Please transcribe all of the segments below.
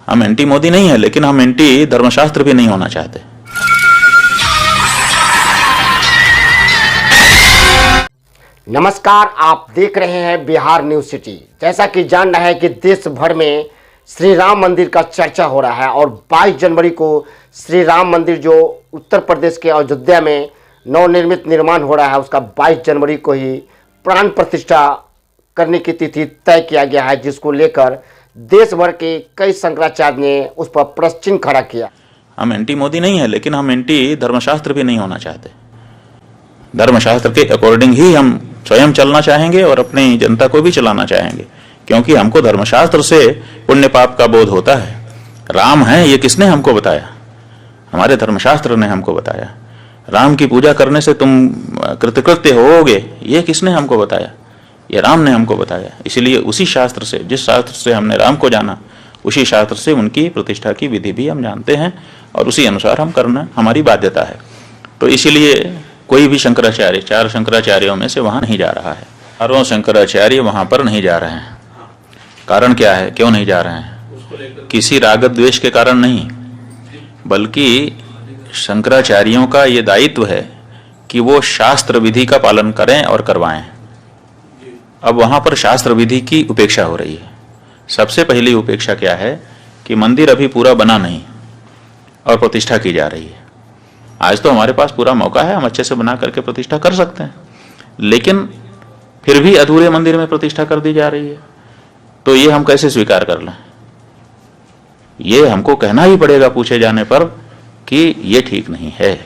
हम एंटी मोदी नहीं है, लेकिन हम एंटी धर्मशास्त्र भी नहीं होना चाहते। नमस्कार, आप देख रहे हैं बिहार न्यूज सिटी। जैसा कि जान रहे हैं कि देश भर में श्री राम मंदिर का चर्चा हो रहा है और 22 जनवरी को श्री राम मंदिर जो उत्तर प्रदेश के अयोध्या में नवनिर्मित निर्माण हो रहा है, उसका 22 जनवरी को ही प्राण प्रतिष्ठा करने की तिथि तय किया गया है, जिसको लेकर देश भर के कई शंकराचार्य ने उस पर प्रश्न चिन्ह खड़ा किया। हम एंटी मोदी नहीं है, लेकिन हम एंटी धर्मशास्त्र भी नहीं होना चाहते। धर्मशास्त्र के अकॉर्डिंग ही हम स्वयं चलना चाहेंगे और अपनी जनता को भी चलाना चाहेंगे, क्योंकि हमको धर्मशास्त्र से पुण्य पाप का बोध होता है। राम है ये किसने हमको बताया? हमारे धर्मशास्त्र ने हमको बताया। राम की पूजा करने से तुम कृतकृत्य होोगे, ये किसने हमको बताया? ये राम ने हमको बताया। इसलिए उसी शास्त्र से, जिस शास्त्र से हमने राम को जाना, उसी शास्त्र से उनकी प्रतिष्ठा की विधि भी हम जानते हैं और उसी अनुसार हम करना हमारी बाध्यता है। तो इसीलिए कोई भी शंकराचार्य, 4 शंकराचार्यों में से वहां नहीं जा रहा है। 4 शंकराचार्य वहां पर नहीं जा रहे हैं। कारण क्या है, क्यों नहीं जा रहे हैं? किसी राग द्वेष के कारण नहीं, बल्कि शंकराचार्यों का ये दायित्व है कि वो शास्त्र विधि का पालन करें और करवाएं। अब वहां पर शास्त्र विधि की उपेक्षा हो रही है। सबसे पहली उपेक्षा क्या है कि मंदिर अभी पूरा बना नहीं और प्रतिष्ठा की जा रही है। आज तो हमारे पास पूरा मौका है, हम अच्छे से बना करके प्रतिष्ठा कर सकते हैं, लेकिन फिर भी अधूरे मंदिर में प्रतिष्ठा कर दी जा रही है। तो ये हम कैसे स्वीकार कर लें? ये हमको कहना ही पड़ेगा पूछे जाने पर कि ये ठीक नहीं है।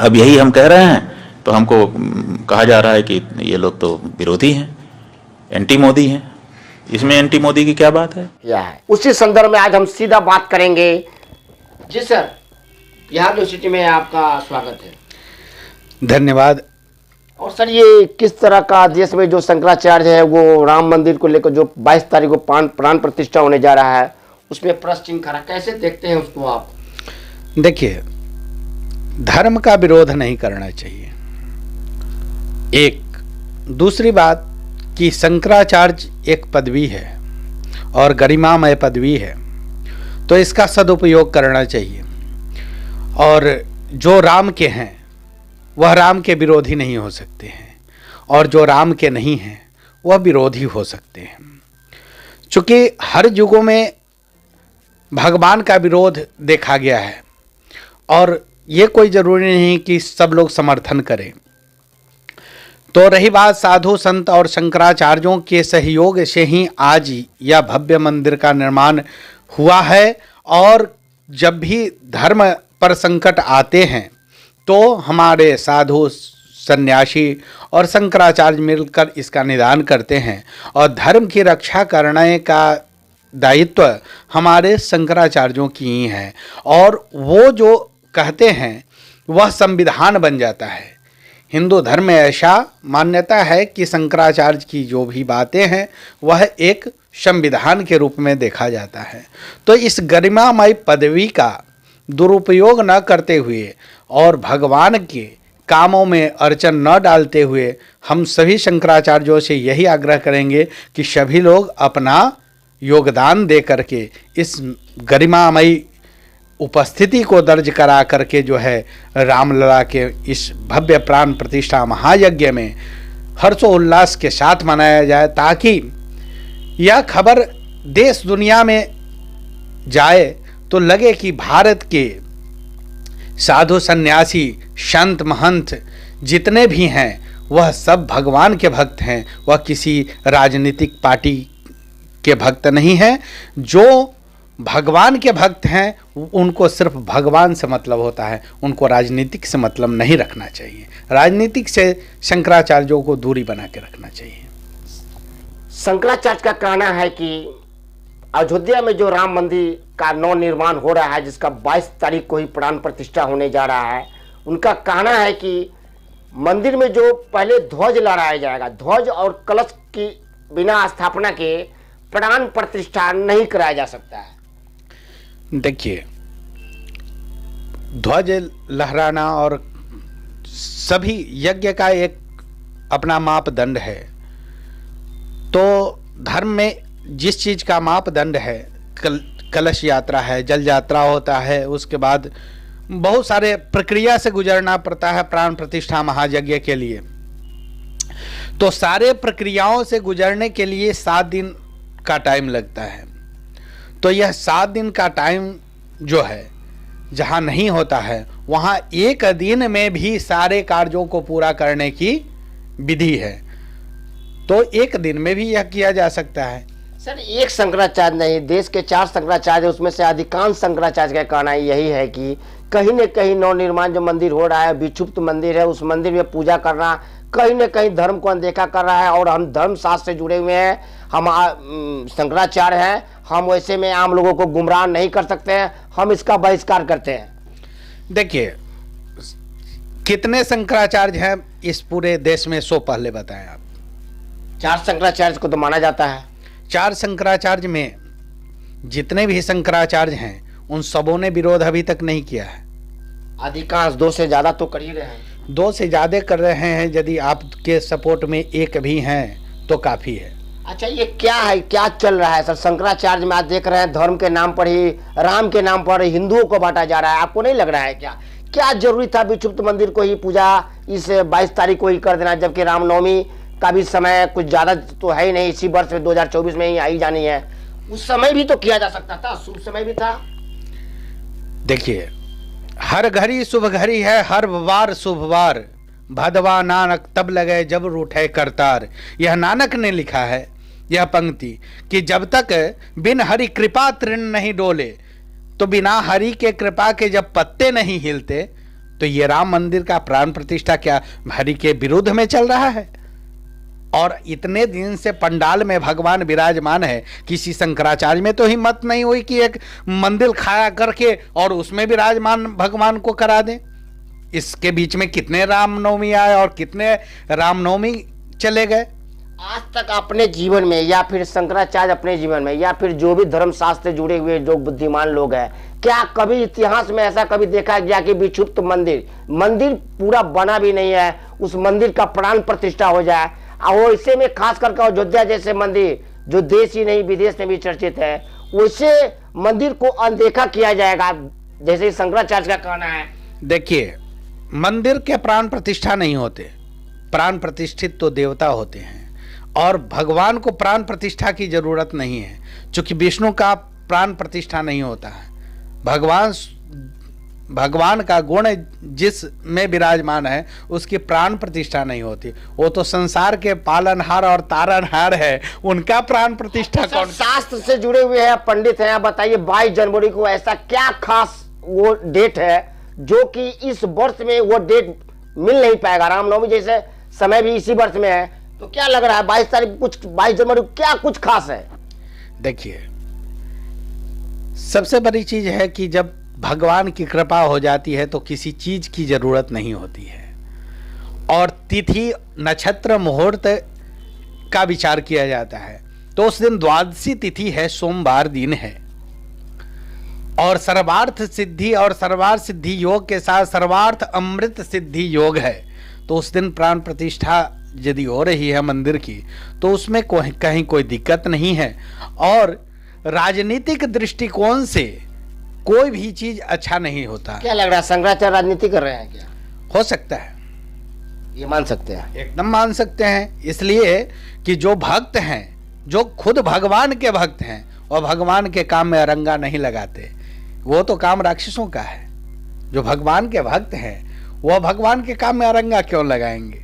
अब यही हम कह रहे हैं तो हमको कहा जा रहा है कि ये लोग तो विरोधी हैं, एंटी मोदी हैं। इसमें एंटी मोदी की क्या बात है? उसी संदर्भ में आज हम सीधा बात करेंगे। जी सर, बिहार न्यूज सिटी में आपका स्वागत है। धन्यवाद। और सर, ये किस तरह का देश में जो शंकराचार्य है वो राम मंदिर को लेकर जो 22 तारीख को प्राण प्रतिष्ठा होने जा रहा है, उसमें प्रश्न चिन्ह खड़ा, कैसे देखते हैं उसको आप? देखिए, धर्म का विरोध नहीं करना चाहिए। एक दूसरी बात कि शंकराचार्य एक पदवी है और गरिमामय पदवी है, तो इसका सदुपयोग करना चाहिए। और जो राम के हैं वह राम के विरोधी नहीं हो सकते हैं, और जो राम के नहीं हैं वह विरोधी हो सकते हैं। चूँकि हर युगों में भगवान का विरोध देखा गया है और ये कोई ज़रूरी नहीं कि सब लोग समर्थन करें। तो रही बात साधु संत और शंकराचार्यों के सहयोग से ही आज यह भव्य मंदिर का निर्माण हुआ है। और जब भी धर्म पर संकट आते हैं तो हमारे साधु सन्यासी और शंकराचार्य मिलकर इसका निदान करते हैं, और धर्म की रक्षा करने का दायित्व हमारे शंकराचार्यों की ही है। और वो जो कहते हैं वह संविधान बन जाता है। हिंदू धर्म में ऐसा मान्यता है कि शंकराचार्य की जो भी बातें हैं वह एक संविधान के रूप में देखा जाता है। तो इस गरिमामय पदवी का दुरुपयोग न करते हुए और भगवान के कामों में अड़चन न डालते हुए हम सभी शंकराचार्यों से यही आग्रह करेंगे कि सभी लोग अपना योगदान दे करके इस गरिमामयी उपस्थिति को दर्ज करा करके जो है रामलला के इस भव्य प्राण प्रतिष्ठा महायज्ञ में हर्षोल्लास के साथ मनाया जाए, ताकि यह खबर देश दुनिया में जाए तो लगे कि भारत के साधु सन्यासी संत महंत जितने भी हैं वह सब भगवान के भक्त हैं, वह किसी राजनीतिक पार्टी के भक्त नहीं हैं। जो भगवान के भक्त हैं उनको सिर्फ भगवान से मतलब होता है, उनको राजनीतिक से मतलब नहीं रखना चाहिए। राजनीतिक से शंकराचार्यों को दूरी बना के रखना चाहिए। शंकराचार्य का कहना है कि अयोध्या में जो राम मंदिर का नव निर्माण हो रहा है, जिसका 22 तारीख को ही प्राण प्रतिष्ठा होने जा रहा है, उनका कहना है कि मंदिर में जो पहले ध्वज लहराया जाएगा, ध्वज और कलश की बिना स्थापना के प्राण प्रतिष्ठा नहीं कराया जा सकता है। देखिए, ध्वज लहराना और सभी यज्ञ का एक अपना मापदंड है। तो धर्म में जिस चीज़ का मापदंड है, कलश यात्रा है, जल यात्रा होता है, उसके बाद बहुत सारे प्रक्रिया से गुजरना पड़ता है प्राण प्रतिष्ठा महायज्ञ के लिए। तो सारे प्रक्रियाओं से गुजरने के लिए 7 दिन का टाइम लगता है। तो यह 7 दिन का टाइम जो है, जहाँ नहीं होता है वहाँ 1 दिन में भी सारे कार्यों को पूरा करने की विधि है। तो 1 दिन में भी यह किया जा सकता है। सर, एक शंकराचार्य नहीं, देश के 4 शंकराचार्य, उसमें से अधिकांश शंकराचार्य का कहना यही है कि कहीं न कहीं नवनिर्माण जो मंदिर हो रहा है, विक्षुप्त मंदिर है, उस मंदिर में पूजा करना कहीं न कहीं धर्म को अनदेखा कर रहा है। और हम धर्म शास्त्र से जुड़े हुए हैं, हम शंकराचार्य हैं, हम वैसे में आम लोगों को गुमराह नहीं कर सकते हैं, हम इसका बहिष्कार करते हैं। देखिए, कितने शंकराचार्य हैं इस पूरे देश में, सो पहले बताएं आप। 4 शंकराचार्य को तो माना जाता है। 4 शंकराचार्य में जितने भी शंकराचार्य हैं उन सबों ने विरोध अभी तक नहीं किया है। अधिकांश 2 से ज्यादा तो कर ही रहे हैं। 2 से ज्यादा कर रहे हैं। यदि आपके सपोर्ट में 1 भी हैं तो काफी है। अच्छा, ये क्या है, क्या चल रहा है सर? शंकराचार्य में आज देख रहे हैं धर्म के नाम पर ही, राम के नाम पर हिंदुओं को बांटा जा रहा है। आपको नहीं लग रहा है क्या जरूरी था विक्षुप्त मंदिर को ही पूजा इस 22 तारीख को ही कर देना, जबकि रामनवमी का भी समय कुछ ज्यादा तो है ही नहीं, इसी वर्ष में 2024 में ही आई जानी है। उस समय भी तो किया जा सकता था, शुभ समय भी था। देखिए, हर घड़ी शुभ घड़ी है, हर वार शुभ वार, भदवा नानक तब लगे जब रूठे करतार। यह नानक ने लिखा है यह पंक्ति कि जब तक बिन हरि कृपा तृण नहीं डोले, तो बिना हरि के कृपा के जब पत्ते नहीं हिलते, तो ये राम मंदिर का प्राण प्रतिष्ठा क्या हरि के विरुद्ध में चल रहा है? और इतने दिन से पंडाल में भगवान विराजमान है, किसी शंकराचार्य में तो हिम्मत नहीं हुई कि एक मंदिर खाया करके और उसमें विराजमान भगवान को करा दें। इसके बीच में कितने रामनवमी आए और कितने रामनवमी चले गए। आज तक अपने जीवन में, या फिर शंकराचार्य अपने जीवन में, या फिर जो भी धर्म शास्त्र से जुड़े हुए जो बुद्धिमान लोग हैं, क्या कभी इतिहास में ऐसा कभी देखा गया कि विक्षुप्त मंदिर पूरा बना भी नहीं है, उस मंदिर का प्राण प्रतिष्ठा हो जाए? और ऐसे में खास करके अयोध्या जैसे मंदिर जो देश ही नहीं विदेश में भी चर्चित है, वैसे मंदिर को अनदेखा किया जाएगा, जैसे शंकराचार्य का कहना है। देखिए, मंदिर के प्राण प्रतिष्ठा नहीं होते, प्राण प्रतिष्ठित तो देवता होते हैं। और भगवान को प्राण प्रतिष्ठा की जरूरत नहीं है, क्योंकि विष्णु का प्राण प्रतिष्ठा नहीं होता है। भगवान का गुण जिस में विराजमान है उसकी प्राण प्रतिष्ठा नहीं होती। वो तो संसार के पालनहार और तारनहार है, उनका प्राण प्रतिष्ठा कौन? शास्त्र से जुड़े हुए हैं, पंडित हैं, बताइए 22 जनवरी को ऐसा क्या खास वो डेट है जो कि इस वर्ष में वो डेट मिल नहीं पाएगा? रामनवमी जैसे समय भी इसी वर्ष में है, तो क्या लग रहा है 22 तारीख कुछ 22 जनवरी क्या कुछ खास है? देखिए, सबसे बड़ी चीज है कि जब भगवान की कृपा हो जाती है तो किसी चीज की जरूरत नहीं होती है। और तिथि नक्षत्र मुहूर्त का विचार किया जाता है। तो उस दिन द्वादशी तिथि है, सोमवार दिन है, और सर्वार्थ सिद्धि और सर्वार्थ सिद्धि योग के साथ सर्वार्थ अमृत सिद्धि योग है। तो उस दिन प्राण प्रतिष्ठा यदि हो रही है मंदिर की, तो उसमें कहीं कोई दिक्कत नहीं है। और राजनीतिक दृष्टिकोण से कोई भी चीज अच्छा नहीं होता। क्या लग रहा है, शंकराचार्य राजनीति कर रहे हैं क्या? हो सकता है, ये मान सकते हैं, एकदम मान सकते हैं। इसलिए कि जो भक्त हैं, जो खुद भगवान के भक्त हैं, और भगवान के काम में अरंगा नहीं लगाते, वो तो काम राक्षसों का है। जो भगवान के भक्त हैं वह भगवान के काम में अरंगा क्यों लगाएंगे?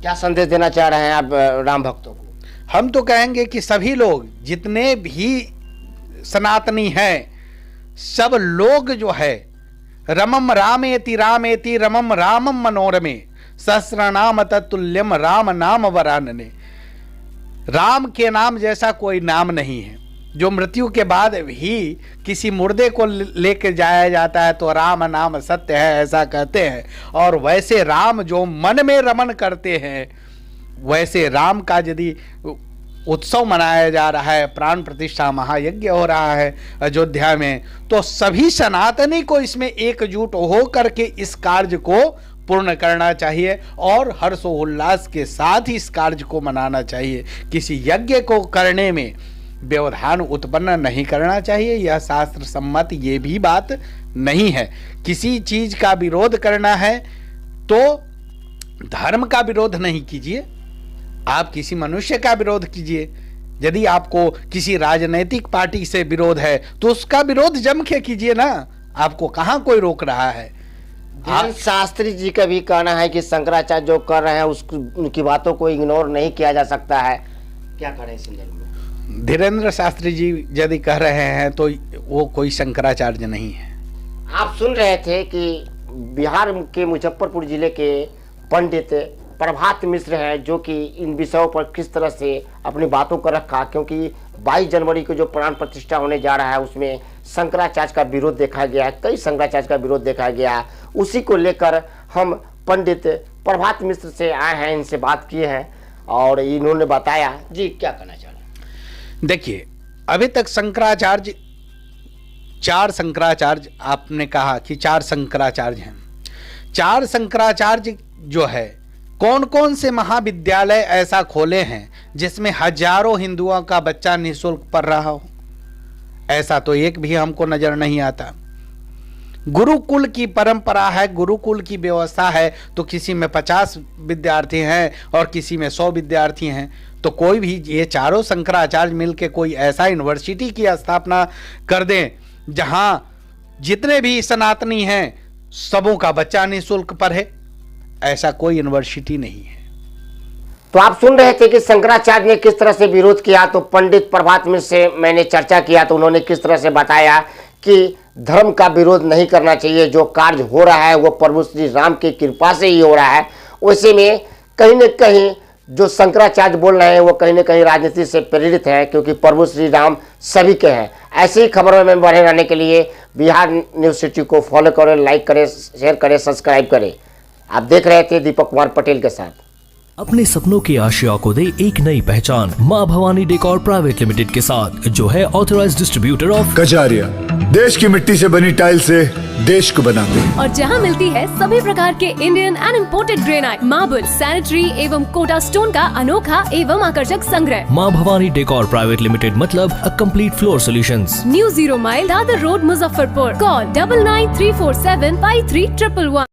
क्या संदेश देना चाह रहे हैं आप राम भक्तों को? हम तो कहेंगे कि सभी लोग, जितने भी सनातनी हैं, सब लोग जो है, रमम रामेति रामेति रमम रामम मनोरमे सहस्रनाम तत्तुल्यम राम नाम वरानने। राम के नाम जैसा कोई नाम नहीं है। जो मृत्यु के बाद भी किसी मुर्दे को लेकर जाया जाता है तो राम नाम सत्य है, ऐसा कहते हैं। और वैसे राम जो मन में रमन करते हैं, वैसे राम का यदि उत्सव मनाया जा रहा है, प्राण प्रतिष्ठा महायज्ञ हो रहा है अयोध्या में, तो सभी सनातनी को इसमें एकजुट हो करके इस कार्य को पूर्ण करना चाहिए और हर्षोल्लास के साथ ही इस कार्य को मनाना चाहिए। किसी यज्ञ को करने में व्यवधान उत्पन्न नहीं करना चाहिए। यह शास्त्र सम्मत ये भी बात नहीं है। किसी चीज का विरोध करना है तो धर्म का विरोध नहीं कीजिए, आप किसी मनुष्य का विरोध कीजिए। यदि आपको किसी राजनीतिक पार्टी से विरोध है तो उसका विरोध जम के कीजिए ना, आपको कहां कोई रोक रहा है। धीरेन्द्र शास्त्री जी का भी कहना है कि शंकराचार्य जो कर रहे हैं उनकी बातों को इग्नोर नहीं किया जा सकता है, क्या करें इस संदर्भ में? धीरेन्द्र शास्त्री जी यदि कह रहे हैं तो वो कोई शंकराचार्य नहीं है। आप सुन रहे थे कि बिहार के मुजफ्फरपुर जिले के पंडित प्रभात मिश्र हैं, जो कि इन विषयों पर किस तरह से अपनी बातों को रखा, क्योंकि 22 जनवरी को जो प्राण प्रतिष्ठा होने जा रहा है उसमें शंकराचार्य का विरोध देखा गया है, कई शंकराचार्य का विरोध देखा गया है। उसी को लेकर हम पंडित प्रभात मिश्र से आए हैं, इनसे बात किए हैं और इन्होंने बताया। जी क्या कहना चाह रहे हैं? देखिए, अभी तक शंकराचार्य, 4 शंकराचार्य, आपने कहा कि 4 शंकराचार्य हैं। 4 शंकराचार्य जो है, कौन कौन से महाविद्यालय ऐसा खोले हैं जिसमें हजारों हिंदुओं का बच्चा निःशुल्क पढ़ रहा हो? ऐसा तो एक भी हमको नजर नहीं आता। गुरुकुल की परंपरा है, गुरुकुल की व्यवस्था है, तो किसी में 50 विद्यार्थी हैं और किसी में 100 विद्यार्थी हैं। तो कोई भी, ये चारों शंकराचार्य मिलके कोई ऐसा यूनिवर्सिटी की स्थापना कर दें जहां जितने भी सनातनी हैं सबों का बच्चा निःशुल्क पढ़े। ऐसा कोई यूनिवर्सिटी नहीं है। तो आप सुन रहे थे कि शंकराचार्य ने किस तरह से विरोध किया। तो पंडित प्रभात मिश्र से मैंने चर्चा किया तो उन्होंने किस तरह से बताया कि धर्म का विरोध नहीं करना चाहिए, जो कार्य हो रहा है वो प्रभु श्री राम की कृपा से ही हो रहा है। वैसे में कहीं न कहीं जो शंकराचार्य बोल रहे हैं वो कहीं न कहीं राजनीति से प्रेरित है, क्योंकि प्रभु श्री राम सभी के हैं। ऐसी ही खबरों में बने रहने के लिए बिहार न्यूज सिटी को फॉलो करें, लाइक करें, शेयर करें, सब्सक्राइब करें। आप देख रहे थे दीपक कुमार पटेल के साथ। अपने सपनों की आशिया को दे एक नई पहचान माँ भवानी डेकोर प्राइवेट लिमिटेड के साथ, जो है ऑथराइज्ड डिस्ट्रीब्यूटर ऑफ कजारिया। देश की मिट्टी से बनी टाइल से देश को बनाते हैं। और जहां मिलती है सभी प्रकार के Indian and imported granite, marble, sanitary एवं कोटा स्टोन का अनोखा एवं आकर्षक संग्रह। माँ भवानी डेकोर प्राइवेट लिमिटेड मतलब a complete floor solutions. New 0 mile Dadar road, Muzaffarpur. Call 9934753111।